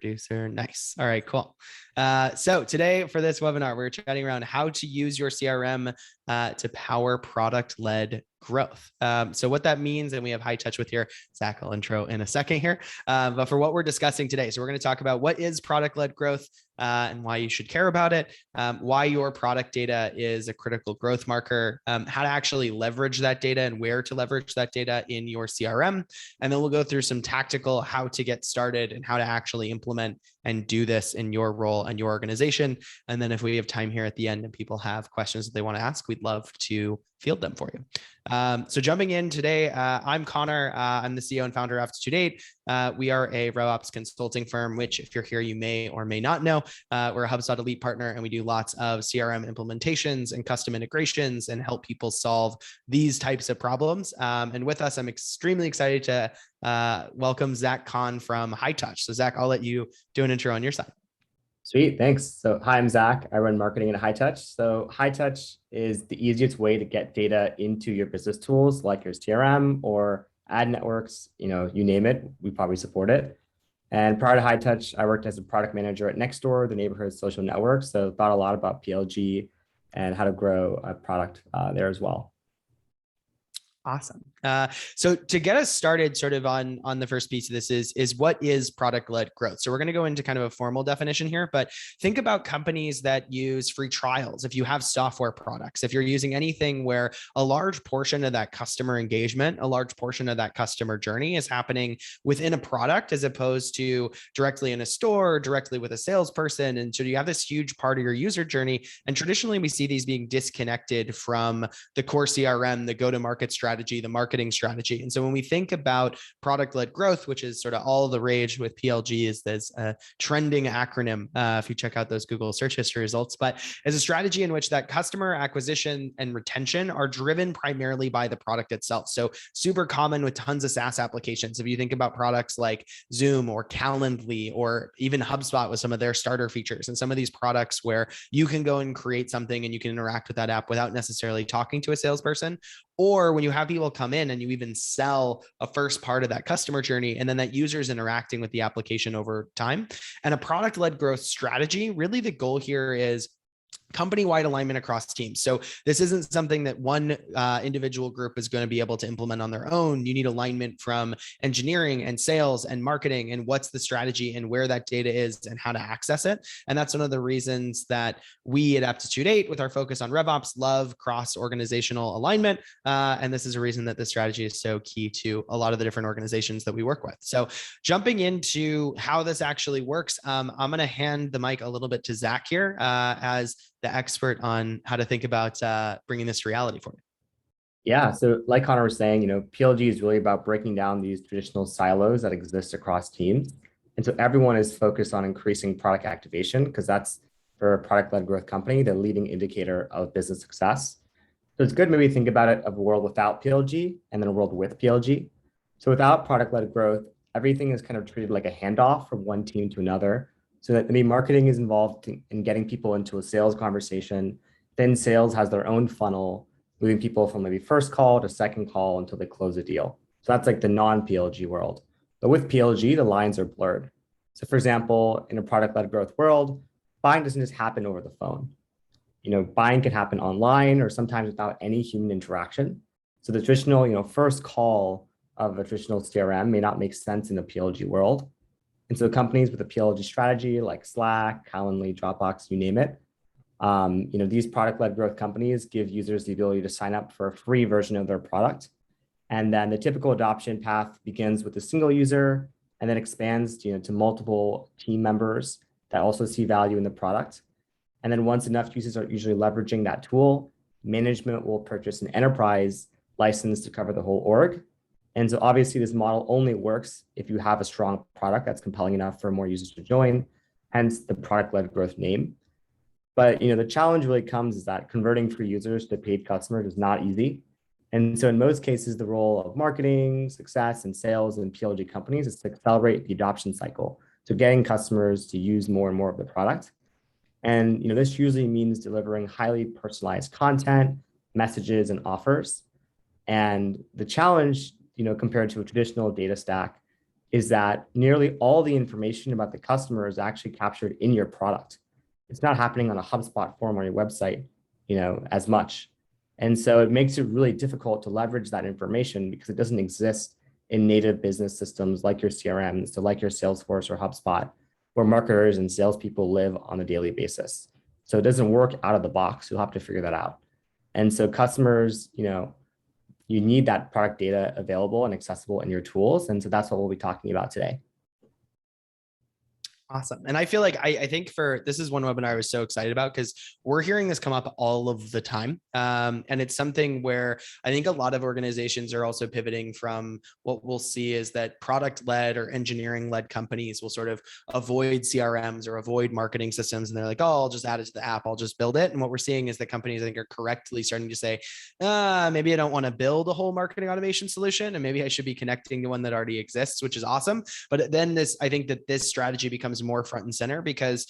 producer. Nice. All right, cool. So today for this webinar, we're chatting around how to use your CRM to power product-led growth. So what that means, and we have Hightouch with here. Zach will intro in a second here. But for what we're discussing today, so we're going to talk about what is product-led growth and why you should care about it, why your product data is a critical growth marker, how to actually leverage that data and where to leverage that data in your CRM. And then we'll go through some tactical how to get started and how to actually implement and do this in your role and your organization. And then if we have time here at the end and people have questions that they want to ask, we'd love to field them for you. So jumping in today, I'm Connor. I'm the CEO and founder of Aptitude. We are a RevOps consulting firm, which if you're here, you may or may not know. We're a HubSpot elite partner, and we do lots of CRM implementations and custom integrations and help people solve these types of problems. And with us, I'm extremely excited to welcome Zach Kahn from Hightouch. So Zach, I'll let you do an intro on your side. Sweet, thanks. So hi, I'm Zach. I run marketing at Hightouch. So Hightouch is the easiest way to get data into your business tools like your CRM or ad networks, you name it, we probably support it. And prior to Hightouch, I worked as a product manager at Nextdoor, the neighborhood social network. So thought a lot about PLG and how to grow a product there as well. Awesome. So to get us started sort of on the first piece of this is what is product-led growth? So we're going to go into kind of a formal definition here, but think about companies that use free trials. If you have software products, if you're using anything where a large portion of that customer engagement, a large portion of that customer journey is happening within a product as opposed to directly in a store, or directly with a salesperson. And so you have this huge part of your user journey. And traditionally we see these being disconnected from the core CRM, the go-to-market strategy, the marketing strategy. And so when we think about product-led growth, which is sort of all the rage with PLG, is this trending acronym if you check out those Google search history results, but as a strategy in which that customer acquisition and retention are driven primarily by the product itself. So super common with tons of SaaS applications. If you think about products like Zoom or Calendly or even HubSpot with some of their starter features and some of these products where you can go and create something and you can interact with that app without necessarily talking to a salesperson. Or when you have people come in and you even sell a first part of that customer journey, and then that user is interacting with the application over time. And a product-led growth strategy, really the goal here is company-wide alignment across teams. So this isn't something that one individual group is going to be able to implement on their own. You need alignment from engineering and sales and marketing and what's the strategy and where that data is and how to access it. And that's one of the reasons that we at Aptitude 8, with our focus on RevOps, love cross-organizational alignment. And this is a reason that this strategy is so key to a lot of the different organizations that we work with. So jumping into how this actually works, I'm going to hand the mic a little bit to Zach here as the expert on how to think about bringing this to reality for you. Yeah, so like Connor was saying, PLG is really about breaking down these traditional silos that exist across teams. And so everyone is focused on increasing product activation because that's, for a product-led growth company, the leading indicator of business success. So it's good maybe think about it of a world without PLG and then a world with PLG. So without product-led growth, everything is kind of treated like a handoff from one team to another. So that maybe marketing is involved in getting people into a sales conversation. Then sales has their own funnel, moving people from maybe first call to second call until they close a deal. So that's like the non-PLG world. But with PLG, the lines are blurred. So for example, in a product-led growth world, buying doesn't just happen over the phone. Buying can happen online or sometimes without any human interaction. So the traditional, first call of a traditional CRM may not make sense in the PLG world. And so companies with a PLG strategy like Slack, Calendly, Dropbox, you name it, these product-led growth companies give users the ability to sign up for a free version of their product. And then the typical adoption path begins with a single user and then expands to multiple team members that also see value in the product. And then once enough users are usually leveraging that tool, management will purchase an enterprise license to cover the whole org. And so obviously this model only works if you have a strong product that's compelling enough for more users to join, hence the product-led growth name. But the challenge really comes is that converting free users to paid customers is not easy. And so in most cases, the role of marketing, success, and sales in PLG companies is to accelerate the adoption cycle. So getting customers to use more and more of the product. And this usually means delivering highly personalized content, messages, and offers. And the challenge compared to a traditional data stack is that nearly all the information about the customer is actually captured in your product. It's not happening on a HubSpot form on your website, as much. And so it makes it really difficult to leverage that information because it doesn't exist in native business systems like your CRM, so like your Salesforce or HubSpot, where marketers and salespeople live on a daily basis. So it doesn't work out of the box. You'll have to figure that out. And so customers, you need that product data available and accessible in your tools. And so that's what we'll be talking about today. Awesome. And I feel like I think this is one webinar I was so excited about because we're hearing this come up all of the time. And it's something where I think a lot of organizations are also pivoting from what we'll see is that product-led or engineering-led companies will sort of avoid CRMs or avoid marketing systems. And they're like, oh, I'll just add it to the app. I'll just build it. And what we're seeing is that companies, I think, are correctly starting to say, maybe I don't want to build a whole marketing automation solution. And maybe I should be connecting to one that already exists, which is awesome. But then I think that this strategy becomes more front and center because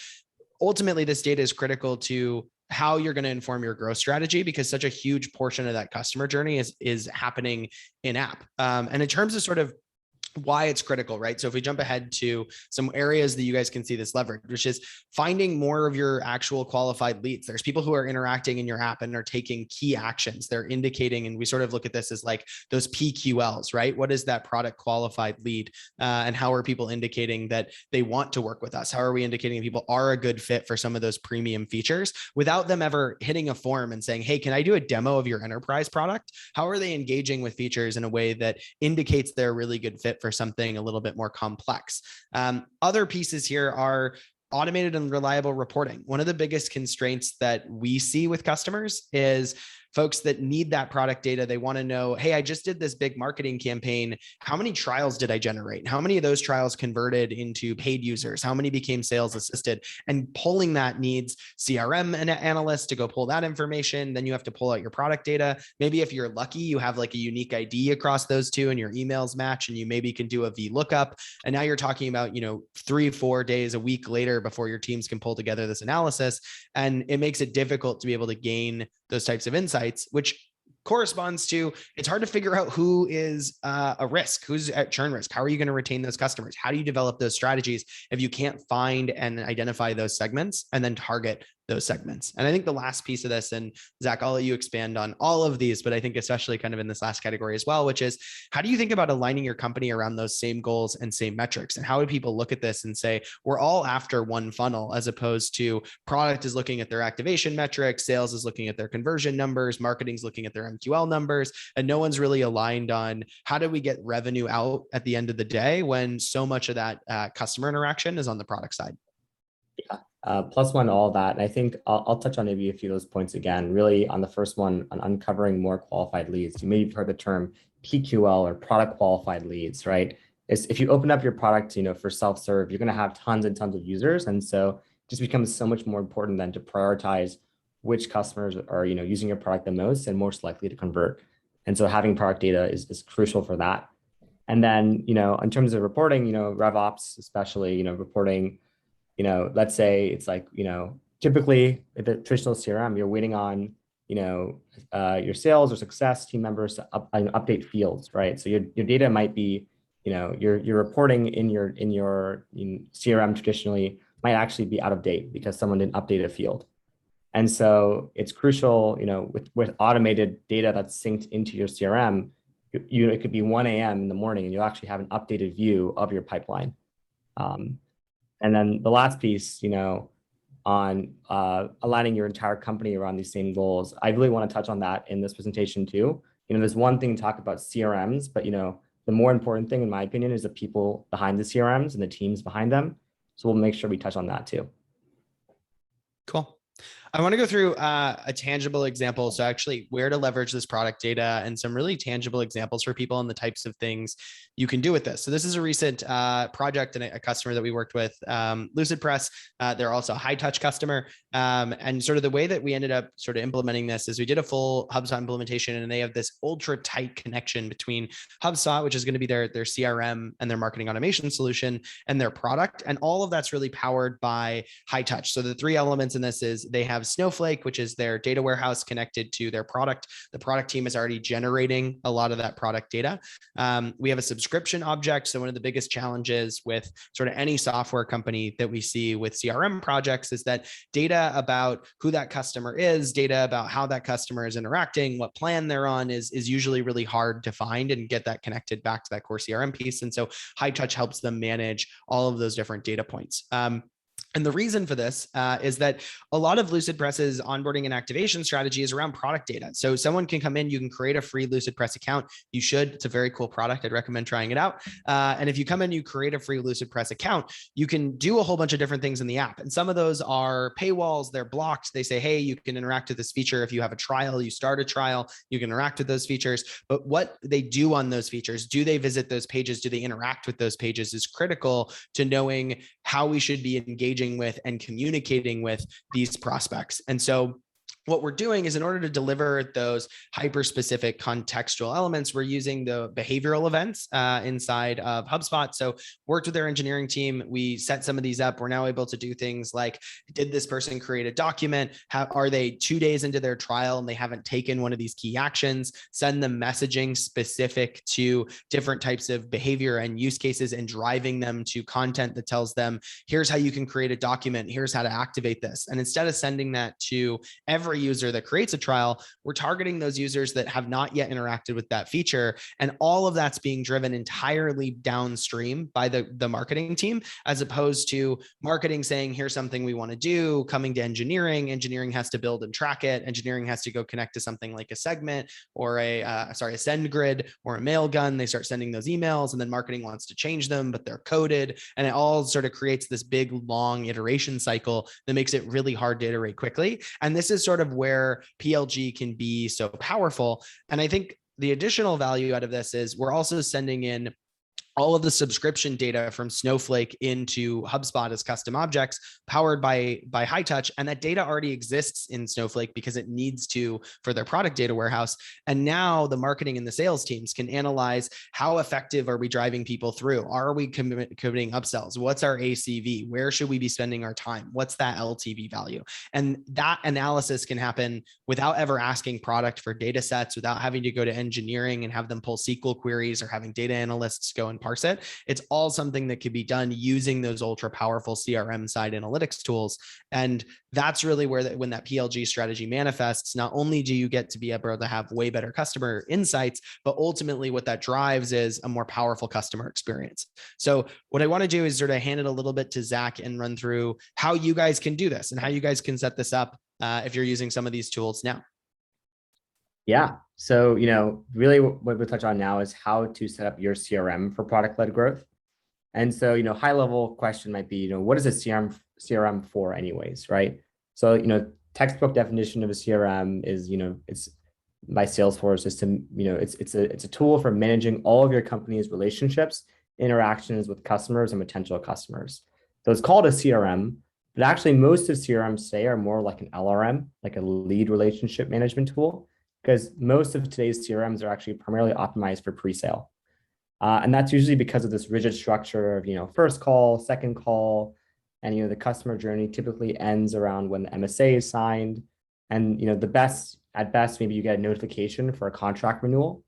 ultimately this data is critical to how you're going to inform your growth strategy because such a huge portion of that customer journey is happening in app. And in terms of sort of why it's critical, right? So if we jump ahead to some areas that you guys can see this leverage, which is finding more of your actual qualified leads. There's people who are interacting in your app and are taking key actions. They're indicating, and we sort of look at this as like those PQLs, right? What is that product qualified lead? And how are people indicating that they want to work with us? How are we indicating that people are a good fit for some of those premium features without them ever hitting a form and saying, hey, can I do a demo of your enterprise product? How are they engaging with features in a way that indicates they're a really good fit for something a little bit more complex? Other pieces here are automated and reliable reporting. One of the biggest constraints that we see with customers is folks that need that product data. They want to know, hey, I just did this big marketing campaign. How many trials did I generate? How many of those trials converted into paid users? How many became sales assisted? And pulling that needs CRM analysts to go pull that information. Then you have to pull out your product data. Maybe if you're lucky, you have like a unique ID across those two and your emails match and you maybe can do a VLOOKUP. And now you're talking about, 3-4 days, a week later before your teams can pull together this analysis. And it makes it difficult to be able to gain those types of insights, which corresponds to it's hard to figure out who is a risk, who's at churn risk. How are you going to retain those customers? How do you develop those strategies if you can't find and identify those segments and then target those segments? And I think the last piece of this, and Zach, I'll let you expand on all of these, but I think especially kind of in this last category as well, which is how do you think about aligning your company around those same goals and same metrics? And how do people look at this and say, we're all after one funnel, as opposed to product is looking at their activation metrics, sales is looking at their conversion numbers, marketing's looking at their MQL numbers, and no one's really aligned on how do we get revenue out at the end of the day when so much of that customer interaction is on the product side? Yeah. Plus one to all that. And I think I'll touch on maybe a few of those points again, really on the first one on uncovering more qualified leads. You may have heard the term PQL or product qualified leads, right? If you open up your product, for self-serve, you're going to have tons and tons of users. And so it just becomes so much more important than to prioritize which customers are, using your product the most and most likely to convert. And so having product data is crucial for that. And then, in terms of reporting, RevOps, especially, reporting, let's say it's like, typically with the traditional CRM, you're waiting on, your sales or success team members to update fields, right? So your data might be, your reporting in your CRM traditionally might actually be out of date because someone didn't update a field. And so it's crucial, with automated data that's synced into your CRM, it could be 1 a.m. in the morning and you'll actually have an updated view of your pipeline. And then the last piece, on aligning your entire company around these same goals, I really want to touch on that in this presentation too. There's one thing to talk about CRMs, but the more important thing, in my opinion, is the people behind the CRMs and the teams behind them. So we'll make sure we touch on that too. Cool. I want to go through a tangible example. So actually where to leverage this product data and some really tangible examples for people and the types of things you can do with this. So this is a recent project and a customer that we worked with, Lucidpress. They're also a Hightouch customer. And sort of the way that we ended up sort of implementing this is we did a full HubSpot implementation, and they have this ultra tight connection between HubSpot, which is going to be their CRM and their marketing automation solution, and their product. And all of that's really powered by Hightouch. So the three elements in this is they have Snowflake, which is their data warehouse connected to their product. The product team is already generating a lot of that product data. We have a subscription object. So one of the biggest challenges with sort of any software company that we see with CRM projects is that data about who that customer is, data about how that customer is interacting, what plan they're on is usually really hard to find and get that connected back to that core CRM piece. And so Hightouch helps them manage all of those different data points. And the reason for this is that a lot of Lucidpress's onboarding and activation strategy is around product data. So someone can come in, you can create a free Lucidpress account. You should. It's a very cool product. I'd recommend trying it out. And if you come in, you create a free Lucidpress account, you can do a whole bunch of different things in the app. And some of those are paywalls. They're blocked. They say, hey, you can interact with this feature. If you have a trial, you start a trial, you can interact with those features. But what they do on those features, do they visit those pages? Do they interact with those pages is critical to knowing how we should be engaging with and communicating with these prospects. And so what we're doing is in order to deliver those hyper-specific contextual elements, we're using the behavioral events inside of HubSpot. So worked with their engineering team. We set some of these up. We're now able to do things like, did this person create a document? Are they 2 days into their trial and they haven't taken one of these key actions? Send them messaging specific to different types of behavior and use cases and driving them to content that tells them, here's how you can create a document. Here's how to activate this. And instead of sending that to every user that creates a trial, we're targeting those users that have not yet interacted with that feature. And all of that's being driven entirely downstream by the marketing team, as opposed to marketing saying, here's something we want to do, coming to engineering. Engineering has to build and track it. Engineering has to go connect to something like a segment or a send grid or a mail gun. They start sending those emails and then marketing wants to change them, but they're coded. And it all sort of creates this big, long iteration cycle that makes it really hard to iterate quickly. And this is sort of where PLG can be so powerful. And I think the additional value out of this is we're also sending in all of the subscription data from Snowflake into HubSpot as custom objects powered by Hightouch. And that data already exists in Snowflake because it needs to for their product data warehouse. And now the marketing and the sales teams can analyze how effective are we driving people through? Are we committing upsells? What's our ACV? Where should we be spending our time? What's that LTV value? And that analysis can happen without ever asking product for data sets, without having to go to engineering and have them pull SQL queries or having data analysts go and parse it. It's all something that could be done using those ultra powerful CRM side analytics tools. And that's really where when that PLG strategy manifests, not only do you get to be able to have way better customer insights, but ultimately what that drives is a more powerful customer experience. So what I want to do is sort of hand it a little bit to Zach and run through how you guys can do this and how you guys can set this up if you're using some of these tools now. Yeah. So, really what we'll touch on now is how to set up your CRM for product-led growth. And so, high level question might be, what is a CRM for anyways, right? So, textbook definition of a CRM is, it's by Salesforce is to, it's a tool for managing all of your company's relationships, interactions with customers and potential customers. So it's called a CRM, but actually most of CRMs today are more like an LRM, like a lead relationship management tool, because most of today's CRMs are actually primarily optimized for pre-sale. And that's usually because of this rigid structure of, first call, second call, and, the customer journey typically ends around when the MSA is signed. And, at best, maybe you get a notification for a contract renewal.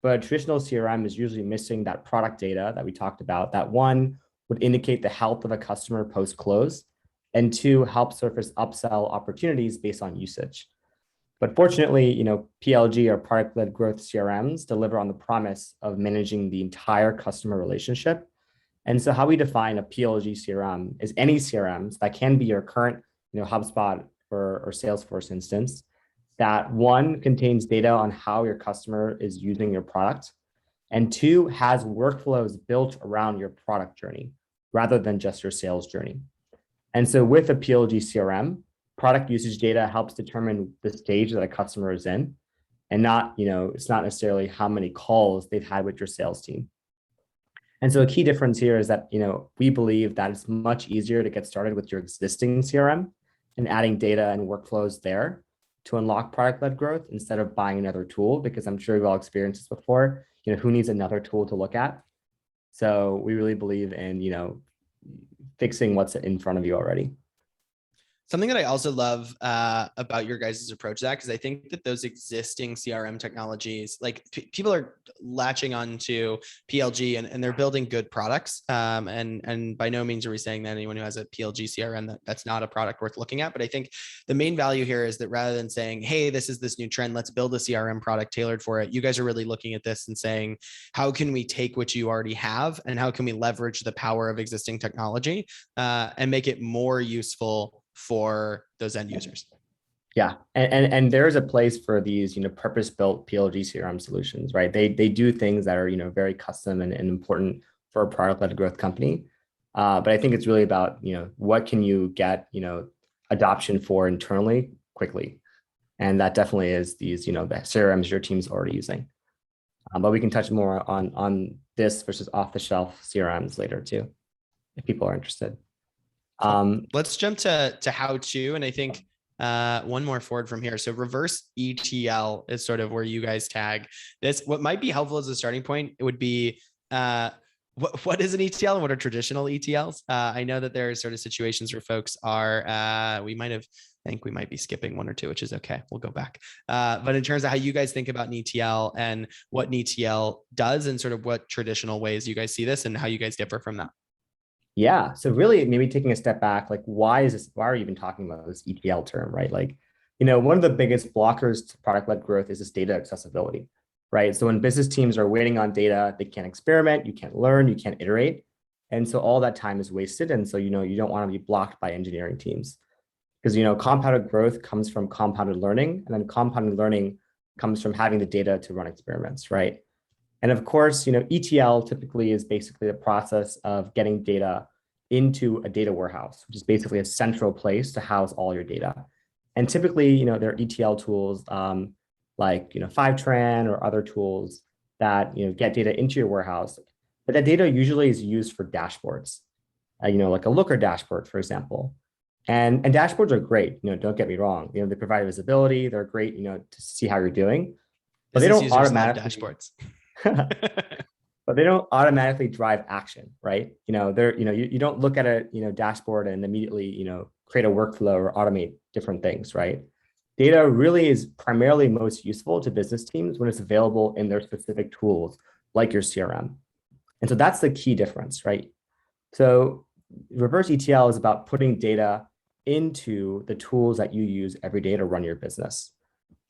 But a traditional CRM is usually missing that product data that we talked about. That one would indicate the health of a customer post-close, and two, help surface upsell opportunities based on usage. But fortunately, PLG or product-led growth CRMs deliver on the promise of managing the entire customer relationship. And so how we define a PLG CRM is any CRMs that can be your current, HubSpot or Salesforce instance, that one, contains data on how your customer is using your product, and two, has workflows built around your product journey rather than just your sales journey. And so with a PLG CRM, product usage data helps determine the stage that a customer is in, and not, it's not necessarily how many calls they've had with your sales team. And so a key difference here is that, we believe that it's much easier to get started with your existing CRM and adding data and workflows there to unlock product-led growth instead of buying another tool, because I'm sure you've all experienced this before, who needs another tool to look at? So we really believe in, fixing what's in front of you already. Something that I also love about your guys' approach to that, because I think that those existing CRM technologies, like people are latching on to PLG and they're building good products. And by no means are we saying that anyone who has a PLG CRM, that's not a product worth looking at. But I think the main value here is that rather than saying, hey, this is this new trend, let's build a CRM product tailored for it, you guys are really looking at this and saying, how can we take what you already have and how can we leverage the power of existing technology and make it more useful for those end users? Yeah, and there's a place for these, purpose-built PLG CRM solutions, right? They do things that are, very custom and important for a product-led growth company. But I think it's really about, what can you get, adoption for internally quickly, and that definitely is these, the CRMs your team's already using. But we can touch more on this versus off-the-shelf CRMs later too, if people are interested. Let's jump to how to, and I think one more forward from here. So reverse ETL is sort of where you guys tag this. What might be helpful as a starting point, it would be what is an ETL and what are traditional ETLs? I know that there are sort of situations where folks are, I think we might be skipping one or two, which is okay. We'll go back. But in terms of how you guys think about an ETL and what an ETL does and sort of what traditional ways you guys see this and how you guys differ from that. Yeah. So really maybe taking a step back, like why are you even talking about this ETL term, right? Like, one of the biggest blockers to product-led growth is this data accessibility, right? So when business teams are waiting on data, they can't experiment, you can't learn, you can't iterate. And so all that time is wasted. And so, you don't want to be blocked by engineering teams because, compounded growth comes from compounded learning, and then compounded learning comes from having the data to run experiments, right? And of course, ETL typically is basically the process of getting data into a data warehouse, which is basically a central place to house all your data. And typically, there are ETL tools like, Fivetran or other tools that, get data into your warehouse. But that data usually is used for dashboards, like a Looker dashboard, for example. And dashboards are great, don't get me wrong. They provide visibility. They're great, to see how you're doing. But they don't automatically dashboards. But they don't automatically drive action, right? You don't look at a dashboard and immediately create a workflow or automate different things, right? Data really is primarily most useful to business teams when it's available in their specific tools, like your CRM. And so that's the key difference, right? So reverse ETL is about putting data into the tools that you use every day to run your business.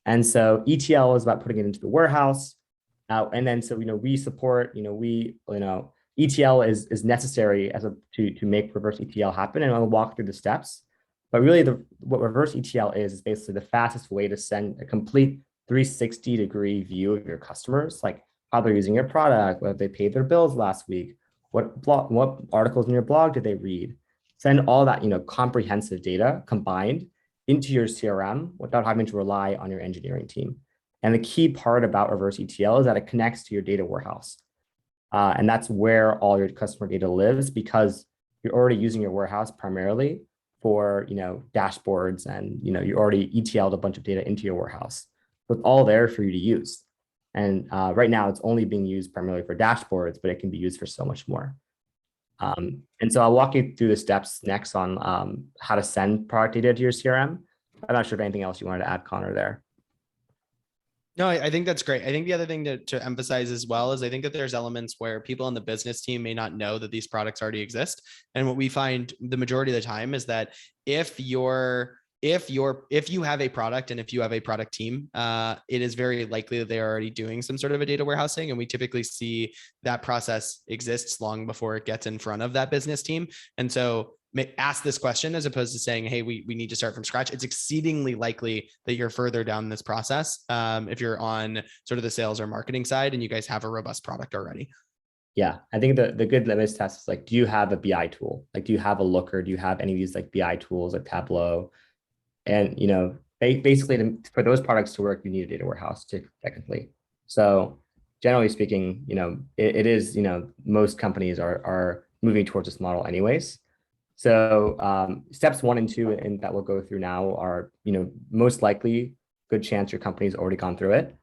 And so ETL is about putting it into the warehouse. And then, so, we support, ETL is necessary to make reverse ETL happen. And I'll walk through the steps. But really, what reverse ETL is basically the fastest way to send a complete 360-degree view of your customers, like how they're using your product, whether they paid their bills last week, what articles in your blog did they read. Send all that, comprehensive data combined into your CRM without having to rely on your engineering team. And the key part about reverse ETL is that it connects to your data warehouse. And that's where all your customer data lives because you're already using your warehouse primarily for, dashboards and, you already ETL'd a bunch of data into your warehouse. So it's all there for you to use. And right now it's only being used primarily for dashboards, but it can be used for so much more. And so I'll walk you through the steps next on how to send product data to your CRM. I'm not sure if anything else you wanted to add, Connor, there. No, I think that's great. I think the other thing to emphasize as well is I think that there's elements where people on the business team may not know that these products already exist. And what we find the majority of the time is that if you have a product and if you have a product team, it is very likely that they are already doing some sort of a data warehousing. And we typically see that process exists long before it gets in front of that business team. And so ask this question as opposed to saying, hey, we need to start from scratch. It's exceedingly likely that you're further down this process if you're on sort of the sales or marketing side and you guys have a robust product already. Yeah, I think the good litmus test is like, do you have a BI tool? Like, do you have a Looker? Do you have any of these like BI tools like Tableau? And, basically for those products to work, you need a data warehouse technically. So generally speaking, it is, most companies are moving towards this model anyways. So steps 1 and 2, and that we'll go through now are, most likely good chance your company's already gone through it.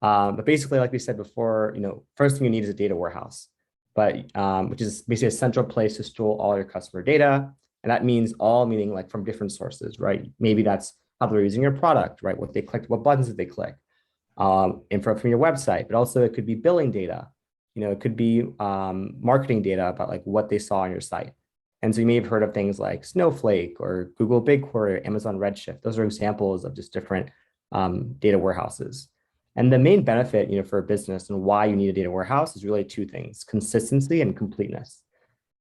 But basically, like we said before, first thing you need is a data warehouse, but which is basically a central place to store all your customer data. And that means all meaning like from different sources, right? Maybe that's how they're using your product, right? What they clicked, what buttons did they click, info from your website, but also it could be billing data. It could be marketing data about like what they saw on your site. And so you may have heard of things like Snowflake or Google BigQuery, or Amazon Redshift. Those are examples of just different data warehouses. And the main benefit, for a business and why you need a data warehouse is really two things: consistency and completeness.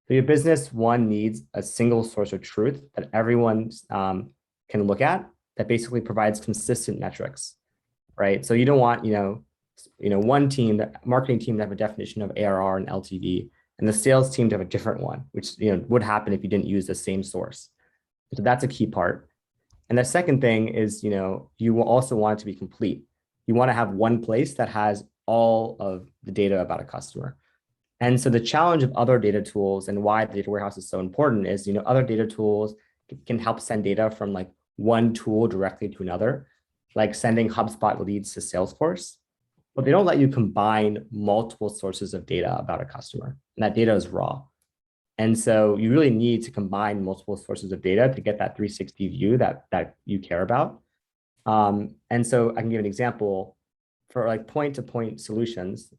So your business, one, needs a single source of truth that everyone can look at that basically provides consistent metrics, right? So you don't want, one team, the marketing team, to have a definition of ARR and LTV, and the sales team to have a different one, which would happen if you didn't use the same source. So that's a key part. And the second thing is, you will also want it to be complete. You want to have one place that has all of the data about a customer. And so the challenge of other data tools and why the data warehouse is so important is, other data tools can help send data from like one tool directly to another, like sending HubSpot leads to Salesforce, but they don't let you combine multiple sources of data about a customer. And that data is raw. And so you really need to combine multiple sources of data to get that 360 view that you care about. And so I can give an example for like point-to-point solutions.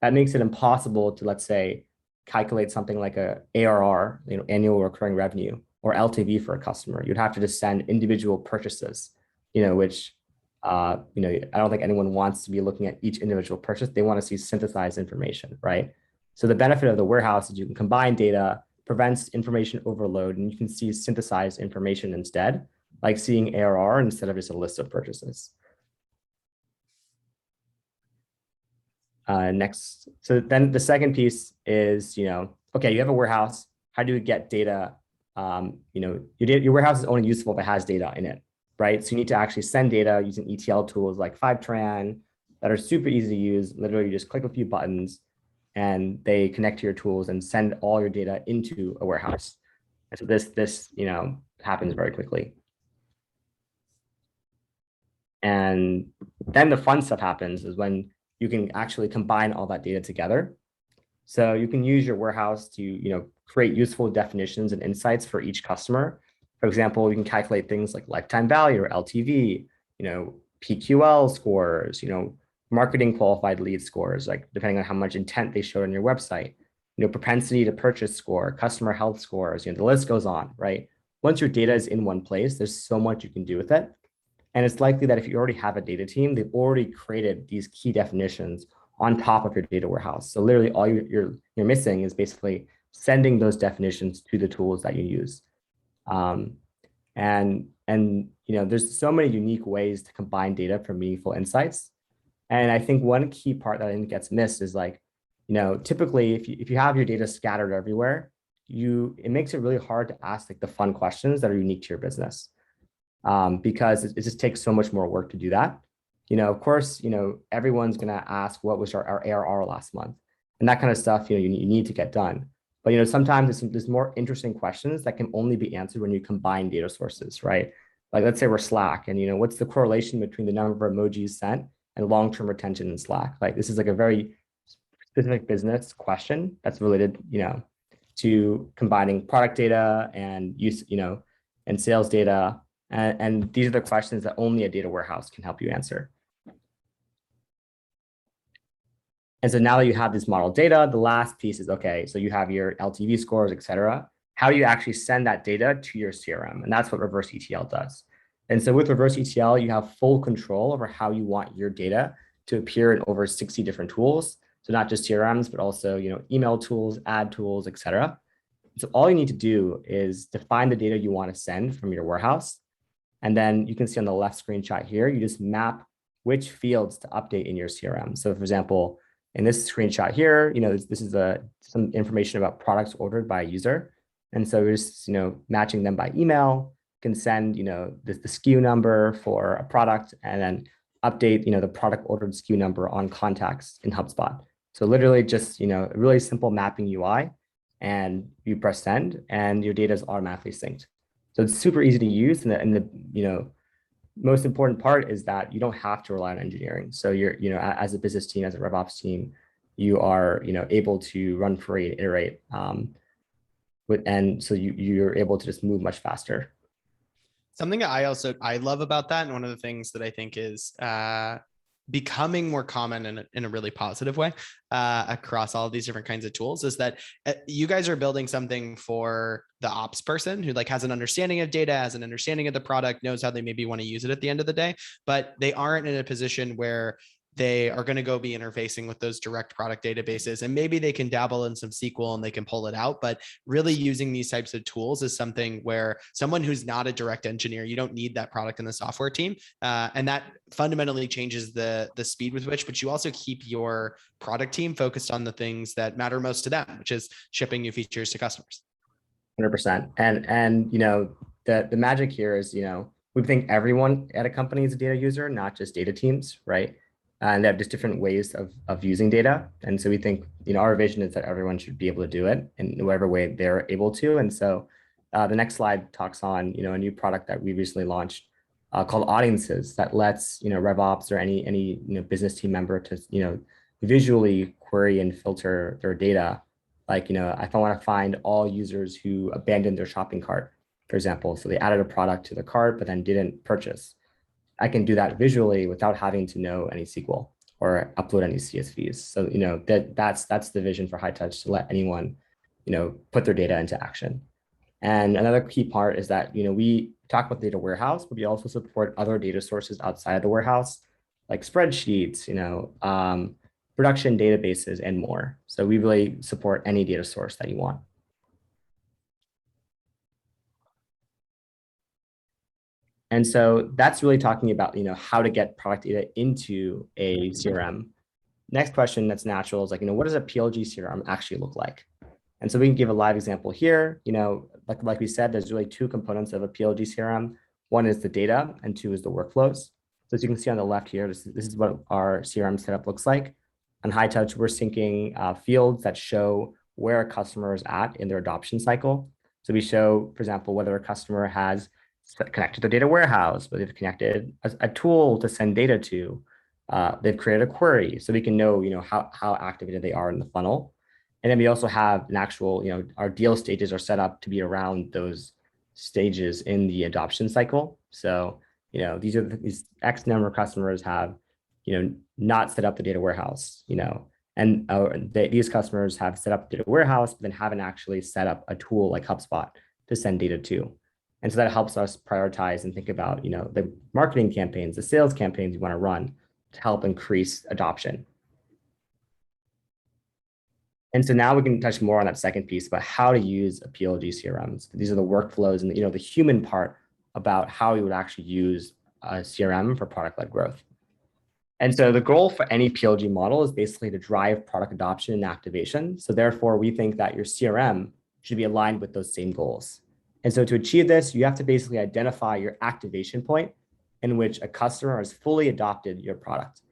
That makes it impossible to, let's say, calculate something like a ARR, annual recurring revenue, or LTV for a customer. You'd have to just send individual purchases, which I don't think anyone wants to be looking at each individual purchase. They want to see synthesized information, right? So the benefit of the warehouse is you can combine data, prevents information overload, and you can see synthesized information instead, like seeing ARR instead of just a list of purchases. Next, so then the second piece is, okay, you have a warehouse. How do you get data? Your warehouse is only useful if it has data in it, right? So you need to actually send data using ETL tools like Fivetran that are super easy to use. Literally, you just click a few buttons and they connect to your tools and send all your data into a warehouse. And so this happens very quickly. And then the fun stuff happens is when you can actually combine all that data together. So you can use your warehouse to create useful definitions and insights for each customer. For example, you can calculate things like lifetime value or LTV, PQL scores, marketing qualified lead scores, like depending on how much intent they showed on your website, propensity to purchase score, customer health scores, the list goes on, right? Once your data is in one place, there's so much you can do with it. And it's likely that if you already have a data team, they've already created these key definitions on top of your data warehouse. So literally all you're missing is basically sending those definitions to the tools that you use. And there's so many unique ways to combine data for meaningful insights. And I think one key part that I think gets missed is like, typically if you have your data scattered everywhere, it makes it really hard to ask like the fun questions that are unique to your business. Because it just takes so much more work to do that. Of course, everyone's going to ask what was our ARR last month, and that kind of stuff, you need to get done. But, sometimes there's more interesting questions that can only be answered when you combine data sources, right? Like, let's say we're Slack, and, what's the correlation between the number of emojis sent and long-term retention in Slack? Like, this is like a very specific business question that's related, to combining product data and and sales data. And these are the questions that only a data warehouse can help you answer. And so now that you have this model data, the last piece is, okay, so you have your LTV scores, et cetera. How do you actually send that data to your CRM? And that's what Reverse ETL does. And so with Reverse ETL, you have full control over how you want your data to appear in over 60 different tools. So not just CRMs, but also email tools, ad tools, et cetera. So all you need to do is define the data you want to send from your warehouse. And then you can see on the left screenshot here, you just map which fields to update in your CRM. So for example, in this screenshot here, this is some information about products ordered by a user. And so we're just, matching them by email, can send, the SKU number for a product and then update, the product ordered SKU number on contacts in HubSpot. So literally just, a really simple mapping UI, and you press send and your data is automatically synced. So it's super easy to use, and the most important part is that you don't have to rely on engineering. So you're as a business team, as a RevOps team, you are able to run free and iterate and so you're able to just move much faster. Something that I love about that, and one of the things that I think is becoming more common in a really positive way across all of these different kinds of tools, is that you guys are building something for the ops person who like has an understanding of data, has an understanding of the product, knows how they maybe want to use it at the end of the day, but they aren't in a position where they are going to go be interfacing with those direct product databases. And maybe they can dabble in some SQL and they can pull it out, but really using these types of tools is something where someone who's not a direct engineer, you don't need that product in the software team. And that fundamentally changes the speed with which, but you also keep your product team focused on the things that matter most to them, which is shipping new features to customers. 100%. And the magic here is, we think everyone at a company is a data user, not just data teams, right? And they have just different ways of using data. And so we think, our vision is that everyone should be able to do it in whatever way they're able to. And so the next slide talks on, a new product that we recently launched called Audiences that lets, RevOps or any business team member to, visually query and filter their data. Like, if I want to find all users who abandoned their shopping cart, for example, so they added a product to the cart, but then didn't purchase. I can do that visually without having to know any SQL or upload any CSVs. So, that's the vision for Hightouch, to let anyone, put their data into action. And another key part is that, we talk about data warehouse, but we also support other data sources outside of the warehouse, like spreadsheets, production databases, and more. So we really support any data source that you want. And so that's really talking about, how to get product data into a CRM. Next question that's natural is like, what does a PLG CRM actually look like? And so we can give a live example here. Like we said, there's really two components of a PLG CRM. One is the data, and two is the workflows. So as you can see on the left here, this is what our CRM setup looks like. On Hightouch, we're syncing fields that show where a customer is at in their adoption cycle. So we show, for example, whether a customer has connected to data warehouse, but they've connected a tool to send data to. They've created a query, so we can know, how activated they are in the funnel. And then we also have an actual, our deal stages are set up to be around those stages in the adoption cycle. So, these X number of customers have, not set up the data warehouse, and these customers have set up the data warehouse, but then haven't actually set up a tool like HubSpot to send data to. And so that helps us prioritize and think about, the marketing campaigns, the sales campaigns you want to run to help increase adoption. And so now we can touch more on that second piece about how to use a PLG CRM. These are the workflows and the human part about how you would actually use a CRM for product-led growth. And so the goal for any PLG model is basically to drive product adoption and activation. So therefore, we think that your CRM should be aligned with those same goals. And so to achieve this, you have to basically identify your activation point in which a customer has fully adopted your product.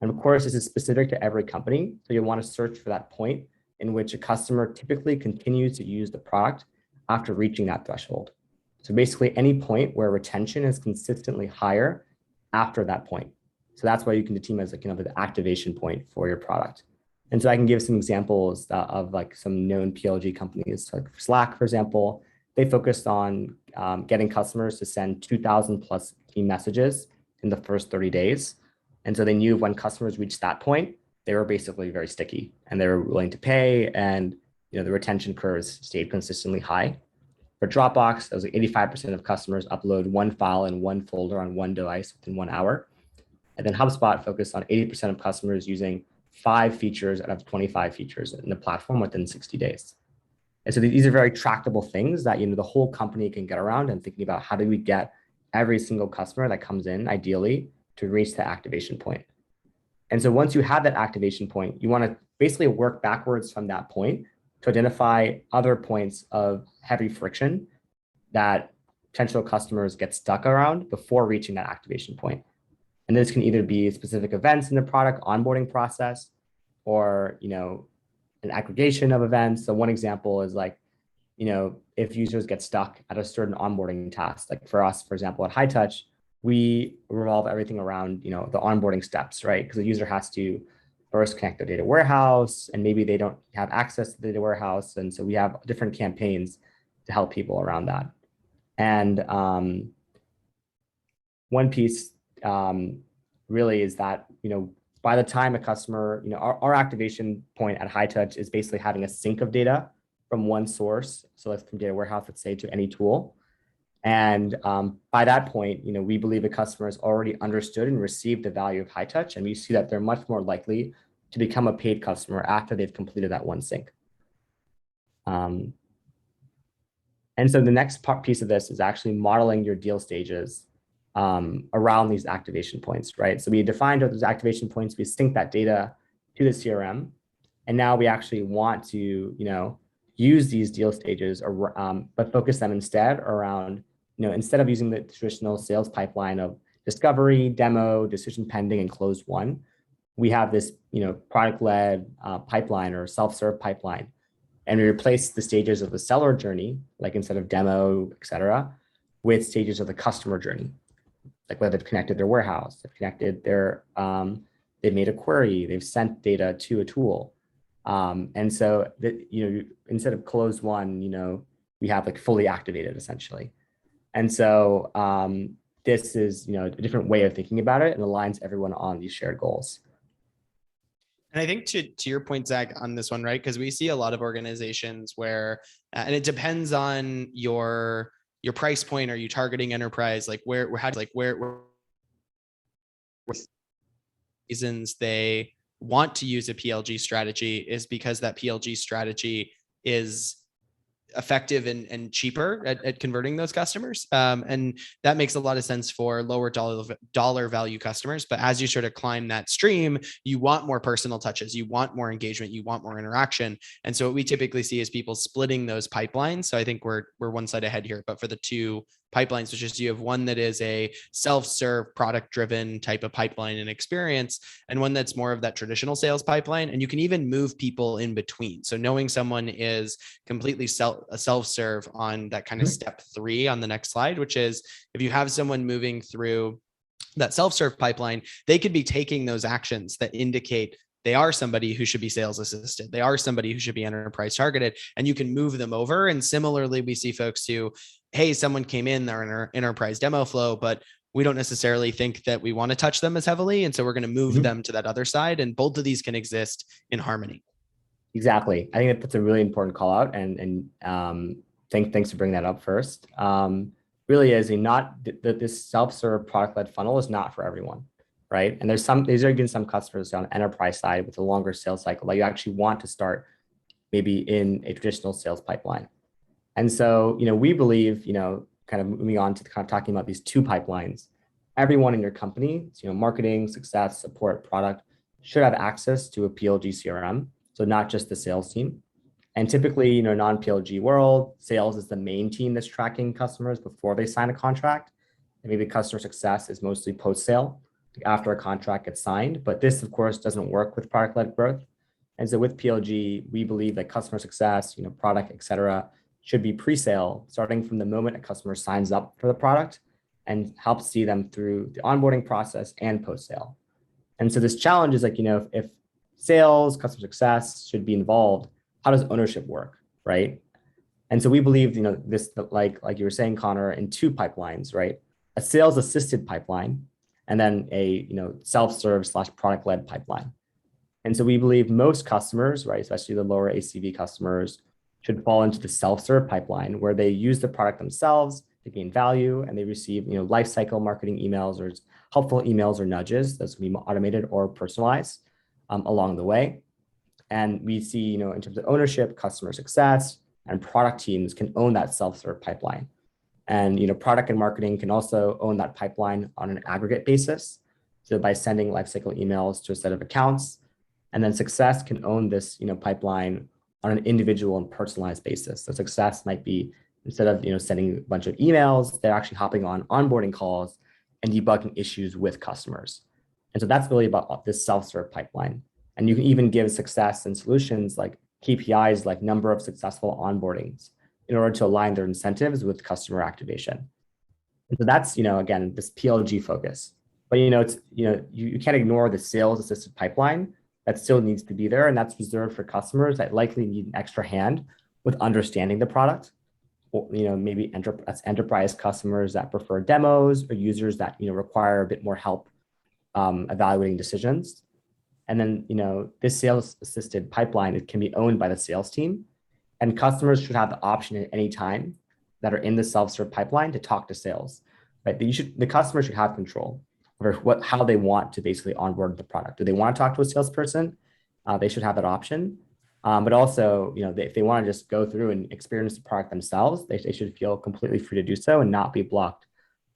And of course, this is specific to every company. So you'll want to search for that point in which a customer typically continues to use the product after reaching that threshold. So basically any point where retention is consistently higher after that point. So that's why you can deem as the activation point for your product. And so I can give some examples of like some known PLG companies, like Slack, for example. They focused on getting customers to send 2,000 plus team messages in the first 30 days. And so they knew when customers reached that point, they were basically very sticky and they were willing to pay, and the retention curves stayed consistently high. For Dropbox, it was like 85% of customers upload one file in one folder on one device within 1 hour. And then HubSpot focused on 80% of customers using 5 features out of 25 features in the platform within 60 days. And so these are very tractable things that the whole company can get around, and thinking about how do we get every single customer that comes in ideally to reach the activation point. And so once you have that activation point, you want to basically work backwards from that point to identify other points of heavy friction that potential customers get stuck around before reaching that activation point. And this can either be specific events in the product onboarding process, or an aggregation of events. So one example is like, if users get stuck at a certain onboarding task, like for us, for example, at Hightouch, we revolve everything around, the onboarding steps, right? Because the user has to first connect their data warehouse, and maybe they don't have access to the data warehouse. And so we have different campaigns to help people around that. And one piece really is that, by the time a customer, our activation point at Hightouch is basically having a sync of data from one source. So that's from data warehouse, let's say, to any tool. And by that point, we believe the customer has already understood and received the value of Hightouch, and we see that they're much more likely to become a paid customer after they've completed that one sync. And so the next piece of this is actually modeling your deal stages around these activation points, right? So we defined those activation points, we sync that data to the CRM, and now we actually want to, use these deal stages, but focus them instead around, instead of using the traditional sales pipeline of discovery, demo, decision pending, and close one, we have this, product-led pipeline or self-serve pipeline. And we replace the stages of the seller journey, like instead of demo, et cetera, with stages of the customer journey, like whether they've connected their warehouse, they've connected their, they've made a query, they've sent data to a tool. And so that, instead of close one, we have like fully activated essentially. And so this is, a different way of thinking about it and aligns everyone on these shared goals. And I think to your point, Zach, on this one, right? Because we see a lot of organizations where, and it depends on your price point. Are you targeting enterprise? Like where reasons they want to use a PLG strategy is because that PLG strategy is effective and cheaper at converting those customers. And that makes a lot of sense for lower dollar value customers. But as you sort of climb that stream, you want more personal touches, you want more engagement, you want more interaction. And so what we typically see is people splitting those pipelines. So I think we're one side ahead here, but for the two pipelines, which is you have one that is a self-serve product driven type of pipeline and experience, and one that's more of that traditional sales pipeline. And you can even move people in between. So knowing someone is completely self-serve on that kind of step 3 on the next slide, which is if you have someone moving through that self-serve pipeline, they could be taking those actions that indicate they are somebody who should be sales assisted. They are somebody who should be enterprise targeted, and you can move them over. And similarly, we see folks who, hey, someone came in, they're in our enterprise demo flow, but we don't necessarily think that we want to touch them as heavily. And so we're going to move them to that other side. And both of these can exist in harmony. Exactly. I think that's a really important call out. And thanks for bringing that up first. Really is this self-serve product-led funnel is not for everyone. Right. And there's even some customers on the enterprise side with a longer sales cycle that you actually want to start maybe in a traditional sales pipeline. And so, we believe, kind of moving on to kind of talking about these two pipelines, everyone in your company, marketing, success, support, product should have access to a PLG CRM. So not just the sales team. And typically, non-PLG world, sales is the main team that's tracking customers before they sign a contract. And maybe customer success is mostly post-sale, after a contract gets signed. But this, of course, doesn't work with product-led growth. And so with PLG, we believe that customer success, product, et cetera, should be pre-sale, starting from the moment a customer signs up for the product and help see them through the onboarding process and post-sale. And so this challenge is like, if sales, customer success should be involved, how does ownership work, right? And so we believe, this, like you were saying, Connor, in two pipelines, right? A sales assisted pipeline, and then a self-serve / product-led pipeline. And so we believe most customers, right, especially the lower ACV customers, should fall into the self-serve pipeline where they use the product themselves to gain value, and they receive lifecycle marketing emails or helpful emails or nudges that's going to be automated or personalized along the way. And we see, in terms of ownership, customer success and product teams can own that self-serve pipeline. And product and marketing can also own that pipeline on an aggregate basis. So by sending lifecycle emails to a set of accounts, and then success can own this pipeline on an individual and personalized basis. So success might be, instead of sending a bunch of emails, they're actually hopping on onboarding calls and debugging issues with customers. And so that's really about this self-serve pipeline. And you can even give success and solutions like KPIs, like number of successful onboardings, in order to align their incentives with customer activation. And so that's, again, this PLG focus. But, it's, you can't ignore the sales assisted pipeline that still needs to be there. And that's reserved for customers that likely need an extra hand with understanding the product. Or, maybe that's enterprise customers that prefer demos, or users that, require a bit more help evaluating decisions. And then, this sales assisted pipeline, it can be owned by the sales team, and customers should have the option at any time that are in the self-serve pipeline to talk to sales, right? The customer should have control over how they want to basically onboard the product. Do they want to talk to a salesperson? They should have that option. But also, if they want to just go through and experience the product themselves, they should feel completely free to do so and not be blocked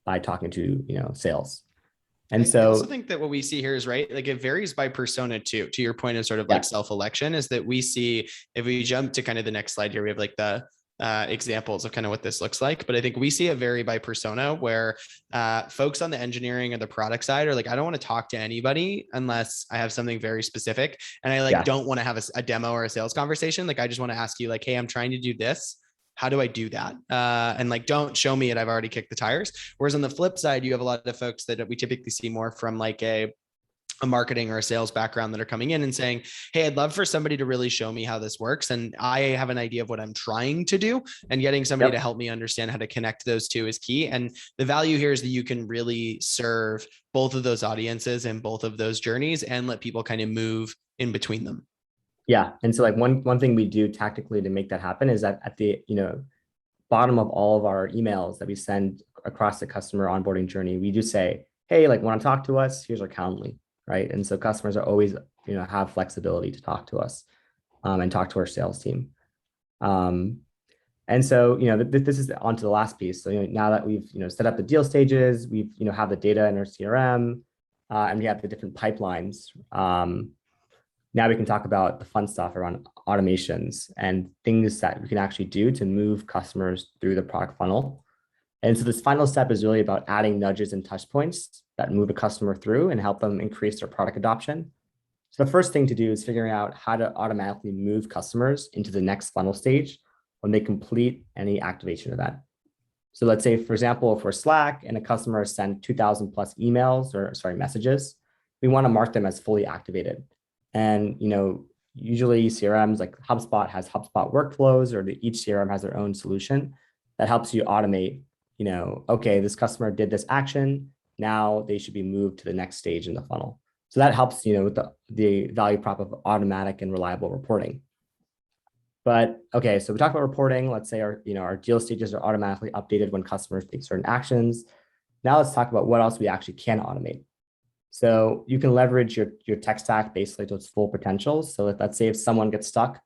by talking to, sales. And so I also think that what we see here is right. Like it varies by persona too, to your point of sort of like self-election, is that we see, if we jump to kind of the next slide here, we have like the examples of kind of what this looks like. But I think we see it vary by persona, where folks on the engineering or the product side are like, I don't want to talk to anybody unless I have something very specific. And I don't want to have a demo or a sales conversation. Like, I just want to ask you like, hey, I'm trying to do this. How do I do that? And like, don't show me it. I've already kicked the tires. Whereas on the flip side, you have a lot of folks that we typically see more from like a marketing or a sales background that are coming in and saying, hey, I'd love for somebody to really show me how this works. And I have an idea of what I'm trying to do, and getting somebody to help me understand how to connect those two is key. And the value here is that you can really serve both of those audiences and both of those journeys and let people kind of move in between them. Yeah. And so like one thing we do tactically to make that happen is that at the, bottom of all of our emails that we send across the customer onboarding journey, we do say, hey, like, want to talk to us? Here's our Calendly, right? And so customers are always, have flexibility to talk to us and talk to our sales team. And so, this is onto the last piece. So, now that we've, set up the deal stages, we've, have the data in our CRM, and we have the different pipelines. Now we can talk about the fun stuff around automations and things that we can actually do to move customers through the product funnel. And so this final step is really about adding nudges and touch points that move a customer through and help them increase their product adoption. So the first thing to do is figuring out how to automatically move customers into the next funnel stage when they complete any activation event. So let's say, for example, for Slack and a customer has sent 2,000 plus messages, we want to mark them as fully activated. And, usually CRMs like HubSpot has HubSpot workflows, or each CRM has their own solution that helps you automate, okay, this customer did this action. Now they should be moved to the next stage in the funnel. So that helps, with the value prop of automatic and reliable reporting. But okay, so we talked about reporting. Let's say our deal stages are automatically updated when customers take certain actions. Now let's talk about what else we actually can automate. So you can leverage your tech stack basically to its full potential. So let's say if someone gets stuck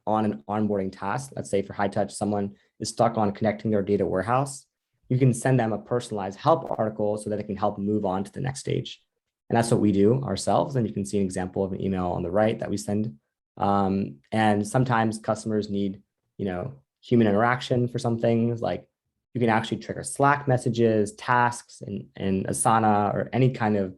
on an onboarding task, let's say for Hightouch, someone is stuck on connecting their data warehouse, you can send them a personalized help article so that it can help move on to the next stage. And that's what we do ourselves. And you can see an example of an email on the right that we send. And sometimes customers need, human interaction for some things. Like you can actually trigger Slack messages, tasks, and Asana, or any kind of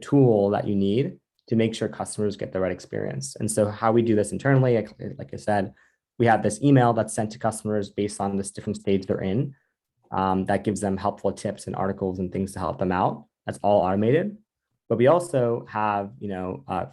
tool that you need to make sure customers get the right experience. And so how we do this internally, like I said, we have this email that's sent to customers based on this different stage they're in, that gives them helpful tips and articles and things to help them out. That's all automated. But we also have,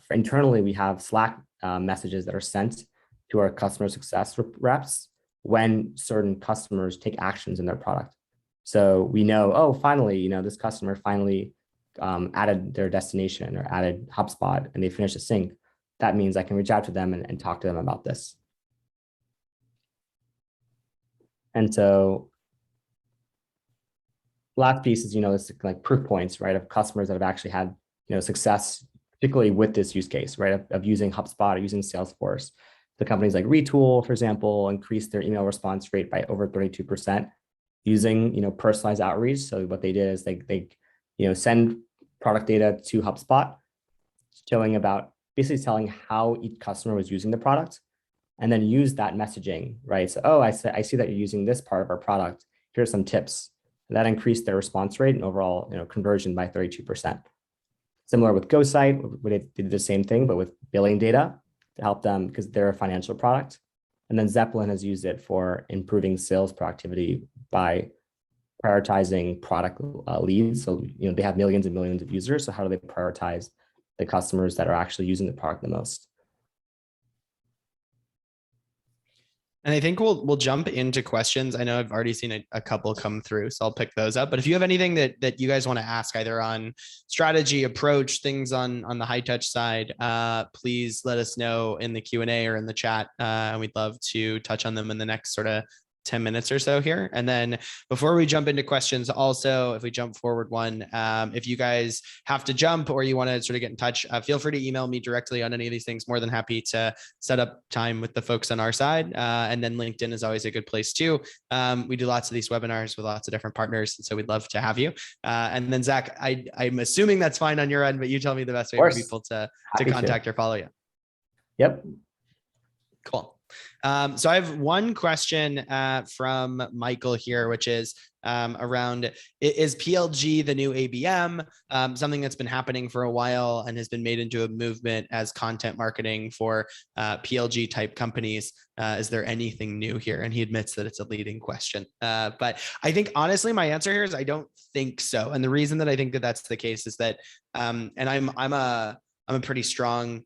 internally, we have Slack messages that are sent to our customer success reps when certain customers take actions in their product. So we know, oh, finally, this customer finally added their destination or added HubSpot and they finished a sync. That means I can reach out to them and talk to them about this. And so last piece is, this like proof points, right, of customers that have actually had, success, particularly with this use case, right, of using HubSpot or using Salesforce. The companies like Retool, for example, increased their email response rate by over 32% using, personalized outreach. So what they did is they send product data to HubSpot, basically telling how each customer was using the product, and then use that messaging, right? So, oh, I see that you're using this part of our product. Here's some tips. And that increased their response rate and overall, conversion by 32%. Similar with GoSite, they did the same thing, but with billing data to help them because they're a financial product. And then Zeppelin has used it for improving sales productivity by prioritizing product leads. So, they have millions and millions of users. So how do they prioritize the customers that are actually using the product the most. And I think we'll jump into questions. I know I've already seen a couple come through, so I'll pick those up. But if you have anything that you guys want to ask, either on strategy, approach, things on the Hightouch side, please let us know in the Q&A or in the chat. And we'd love to touch on them in the next sort of 10 minutes or so here. And then before we jump into questions, also, if we jump forward one, if you guys have to jump or you want to sort of get in touch, feel free to email me directly on any of these things. More than happy to set up time with the folks on our side. And then LinkedIn is always a good place too. We do lots of these webinars with lots of different partners. And so we'd love to have you. And then Zach, I'm assuming that's fine on your end, but you tell me the best way for people to contact or follow you. Yep. Cool. So I have one question from Michael here, which is around, is PLG the new ABM? Something that's been happening for a while and has been made into a movement as content marketing for PLG type companies. Is there anything new here? And he admits that it's a leading question. But I think honestly, my answer here is I don't think so. And the reason that I think that that's the case is that, and I'm a pretty strong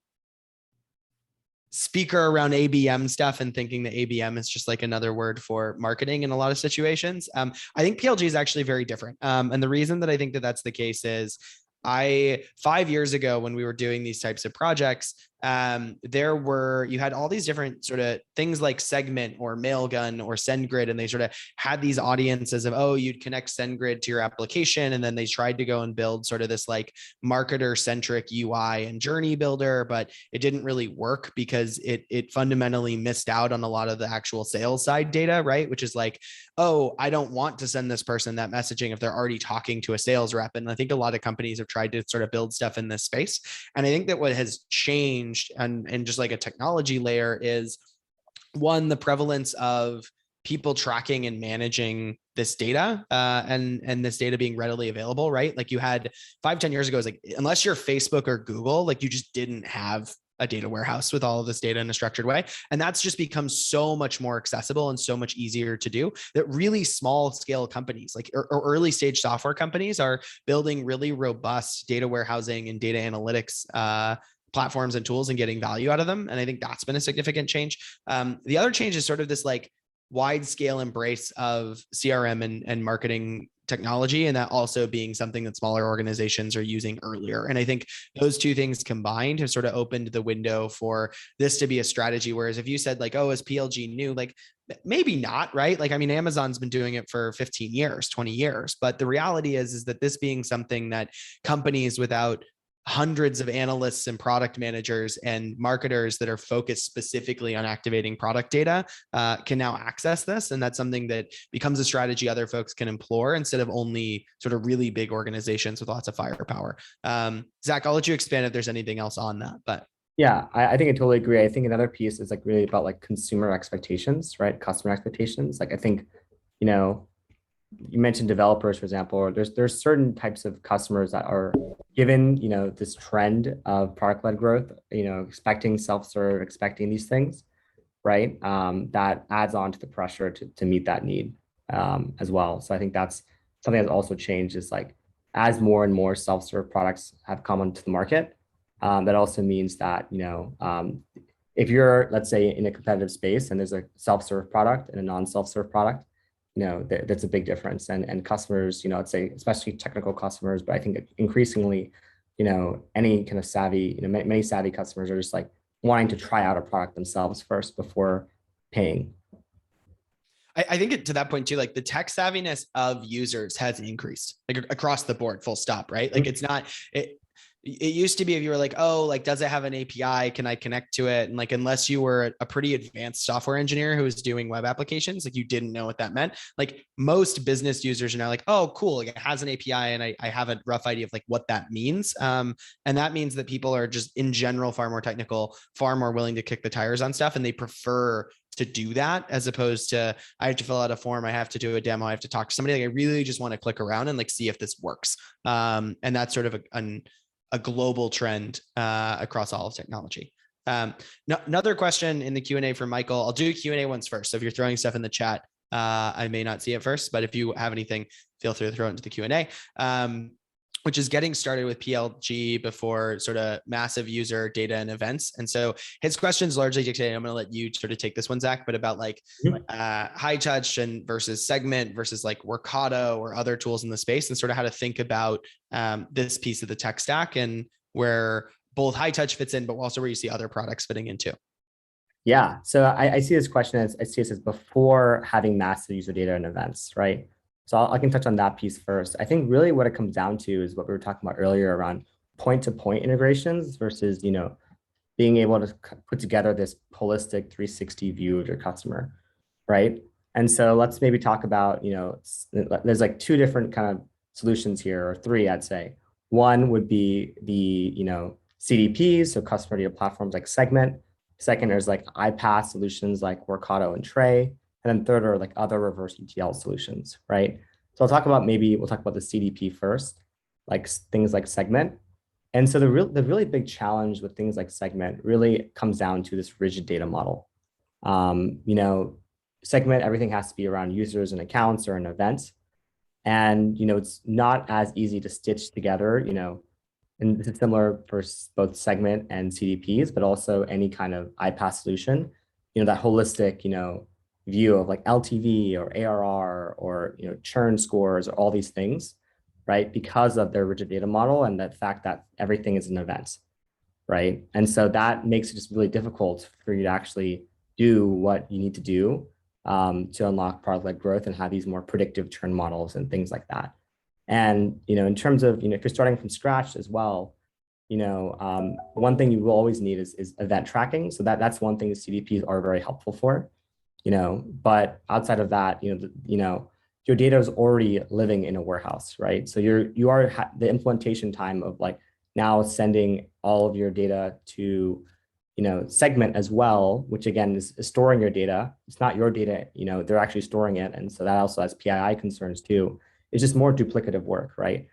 speaker around ABM stuff and thinking that ABM is just like another word for marketing in a lot of situations. I think PLG is actually very different. And the reason that I think that that's the case is 5 years ago, when we were doing these types of projects, you had all these different sort of things like Segment or Mailgun or SendGrid, and they sort of had these audiences of, oh, you'd connect SendGrid to your application. And then they tried to go and build sort of this like marketer centric UI and journey builder, but it didn't really work because it fundamentally missed out on a lot of the actual sales side data, right? Which is like, oh, I don't want to send this person that messaging if they're already talking to a sales rep. And I think a lot of companies have tried to sort of build stuff in this space. And I think that what has changed and just like a technology layer is, one, the prevalence of people tracking and managing this data and this data being readily available, right? Like you had 5-10 years ago, it was like, unless you're Facebook or Google, like you just didn't have a data warehouse with all of this data in a structured way. And that's just become so much more accessible and so much easier to do that really small scale companies like or early stage software companies are building really robust data warehousing and data analytics platforms and tools and getting value out of them. And I think that's been a significant change. The other change is sort of this like wide scale embrace of CRM and marketing technology, and that also being something that smaller organizations are using earlier. And I think those two things combined have sort of opened the window for this to be a strategy. Whereas if you said like, oh, is PLG new? Like maybe not, right? Like, I mean, Amazon's been doing it for 15 years, 20 years, but the reality is that this being something that companies without hundreds of analysts and product managers and marketers that are focused specifically on activating product data can now access this. And that's something that becomes a strategy other folks can employ instead of only sort of really big organizations with lots of firepower. Zach, I'll let you expand if there's anything else on that, but. Yeah, I think I totally agree. I think another piece is like really about like consumer expectations, right? Customer expectations. Like I think, you mentioned developers, for example, or there's certain types of customers that are given, this trend of product-led growth, expecting self-serve, expecting these things, right? That adds on to the pressure to meet that need as well. So I think that's something that's also changed is like, as more and more self-serve products have come onto the market, that also means that, if you're, let's say, in a competitive space and there's a self-serve product and a non-self-serve product, that's a big difference. And customers, I'd say, especially technical customers, but I think increasingly, any kind of savvy, many savvy customers are just like wanting to try out a product themselves first before paying. I think to that point too, like the tech savviness of users has increased like across the board, full stop, right? Like it's not, it used to be if you were like, oh, like, does it have an API? Can I connect to it? And like, unless you were a pretty advanced software engineer who was doing web applications, like you didn't know what that meant. Like most business users are now like, oh, cool. Like it has an API and I have a rough idea of like what that means. And that means that people are just in general, far more technical, far more willing to kick the tires on stuff. And they prefer to do that as opposed to, I have to fill out a form. I have to do a demo. I have to talk to somebody. Like I really just want to click around and like, see if this works. And that's sort of a global trend across all of technology. Another question in the Q&A from Michael. I'll do Q&A ones first. So if you're throwing stuff in the chat, I may not see it first, but if you have anything, feel free to throw it into the Q&A. which is getting started with PLG before sort of massive user data and events. And so his questions largely dictated, I'm going to let you sort of take this one, Zach, but about like Hightouch and versus Segment versus like Workato or other tools in the space, and sort of how to think about this piece of the tech stack and where both Hightouch fits in, but also where you see other products fitting into. Yeah, so I see this question as I see this as before having massive user data and events, right? So I can touch on that piece first. I think really what it comes down to is what we were talking about earlier around point-to-point integrations versus, being able to put together this holistic 360 view of your customer, right? And so let's maybe talk about, there's like two different kind of solutions here, or three, I'd say. One would be the, CDPs, so customer data platforms like Segment. Second, there's like iPaaS solutions like Workato and Tray. And then third are like other reverse ETL solutions, right? So we'll talk about the CDP first, like things like Segment. And so the really big challenge with things like Segment really comes down to this rigid data model. Segment, everything has to be around users and accounts or an event. And, it's not as easy to stitch together, and this is similar for both Segment and CDPs, but also any kind of iPaaS solution, that holistic, view of like LTV or ARR or, churn scores or all these things, right? Because of their rigid data model and the fact that everything is an event, right? And so that makes it just really difficult for you to actually do what you need to do to unlock product-led growth and have these more predictive churn models and things like that. And, in terms of, if you're starting from scratch as well, one thing you will always need is event tracking. So that's one thing the CDPs are very helpful for, but outside of that, your data is already living in a warehouse, right? So the implementation time of like now sending all of your data to, Segment as well, which again is storing your data. It's not your data, they're actually storing it. And so that also has PII concerns too. It's just more duplicative work, right?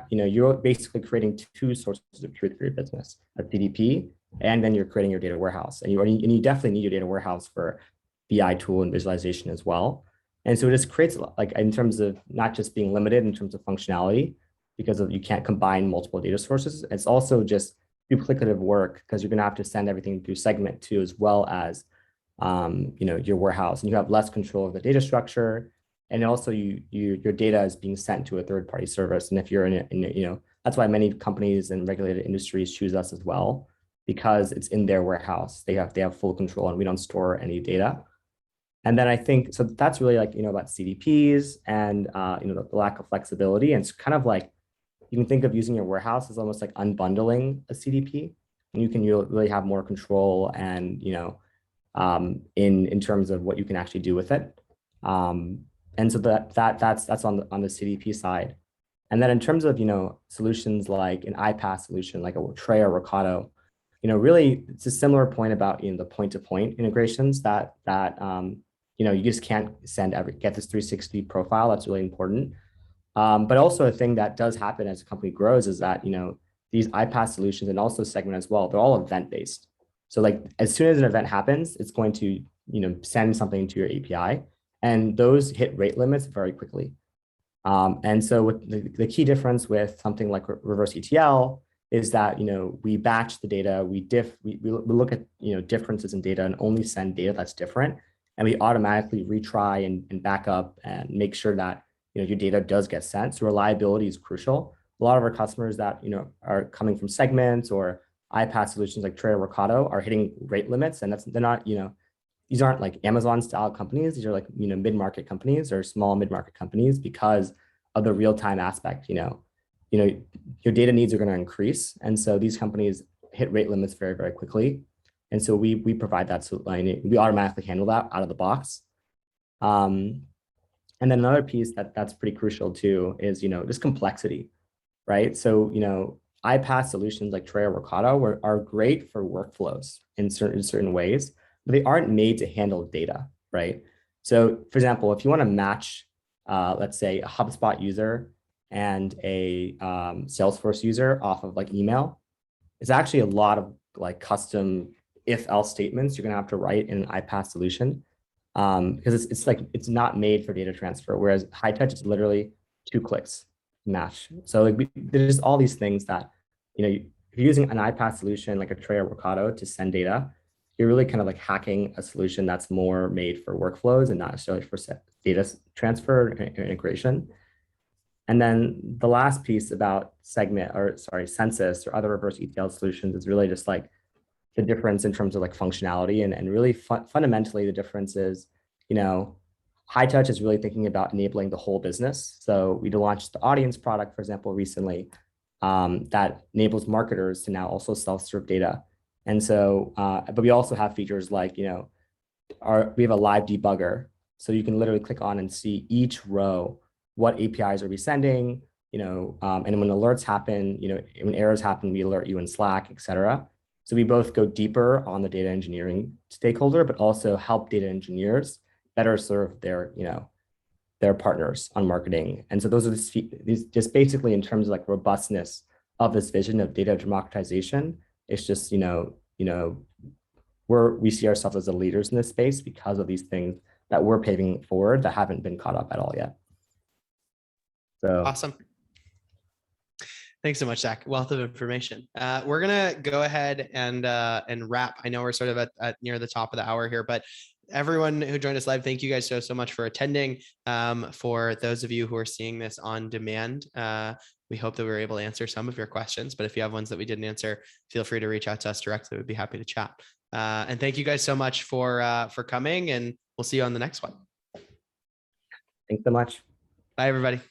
You're basically creating two sources of truth for your business, a CDP, and then you're creating your data warehouse. And you definitely need your data warehouse for BI tool and visualization as well. And so it just creates, like, in terms of not just being limited in terms of functionality, because you can't combine multiple data sources. It's also just duplicative work because you're going to have to send everything through Segment too, as well as, your warehouse, and you have less control of the data structure. And also your data is being sent to a third-party service. And if you're that's why many companies and regulated industries choose us as well, because it's in their warehouse. They have full control and we don't store any data. And then I think, so that's really like, about CDPs and, the lack of flexibility. And it's kind of like, you can think of using your warehouse as almost like unbundling a CDP, and you can really have more control and, in terms of what you can actually do with it. And so that's on the CDP side. And then in terms of, solutions like an iPaaS solution, like a Tray or Workato, really it's a similar point about, the point-to-point integrations that you just can't get this 360 profile. That's really important. But also a thing that does happen as a company grows is that, these iPaaS solutions and also Segment as well, they're all event-based. So like as soon as an event happens, it's going to, send something to your API, and those hit rate limits very quickly. And so with the key difference with something like Reverse ETL is that, we batch the data, we look at, differences in data and only send data that's different. And we automatically retry and back up and make sure that, your data does get sent. So reliability is crucial. A lot of our customers that, are coming from Segments or iPaaS solutions like Tray or Workato are hitting rate limits. And they're not, these aren't like Amazon style companies. These are like, mid-market companies or small mid-market companies because of the real-time aspect, your data needs are going to increase. And so these companies hit rate limits very, very quickly. And so we provide that. So we automatically handle that out of the box. And then another piece that's pretty crucial too is, just complexity, right? So, iPaaS solutions like Tray or Workato are great for workflows in certain ways, but they aren't made to handle data, right? So for example, if you want to match, let's say a HubSpot user and a Salesforce user off of like email, it's actually a lot of like custom if-else statements you're going to have to write in an iPaaS solution. Because it's not made for data transfer, whereas Hightouch is literally 2 clicks. match. So like there's all these things that, if you're using an iPaaS solution like a Tray or Workato to send data, you're really kind of like hacking a solution that's more made for workflows and not necessarily for data transfer and integration. And then the last piece about census or other reverse ETL solutions is really just like the difference in terms of like functionality and really fundamentally the difference is, Hightouch is really thinking about enabling the whole business. So we launched the audience product, for example, recently that enables marketers to now also self-serve data. And so, but we also have features like, we have a live debugger. So you can literally click on and see each row, what APIs are we sending, and when alerts happen, when errors happen, we alert you in Slack, et cetera. So we both go deeper on the data engineering stakeholder, but also help data engineers better serve their partners on marketing. And so those are these just basically in terms of like robustness of this vision of data democratization. It's just, we see ourselves as the leaders in this space because of these things that we're paving forward that haven't been caught up at all yet. So awesome. Thanks so much, Zach. Wealth of information. We're gonna go ahead and wrap. I know we're sort of at near the top of the hour here, but everyone who joined us live, thank you guys so much for attending. For those of you who are seeing this on demand, we hope that we were able to answer some of your questions. But if you have ones that we didn't answer, feel free to reach out to us directly. We'd be happy to chat. And thank you guys so much for coming, and we'll see you on the next one. Thanks so much. Bye, everybody.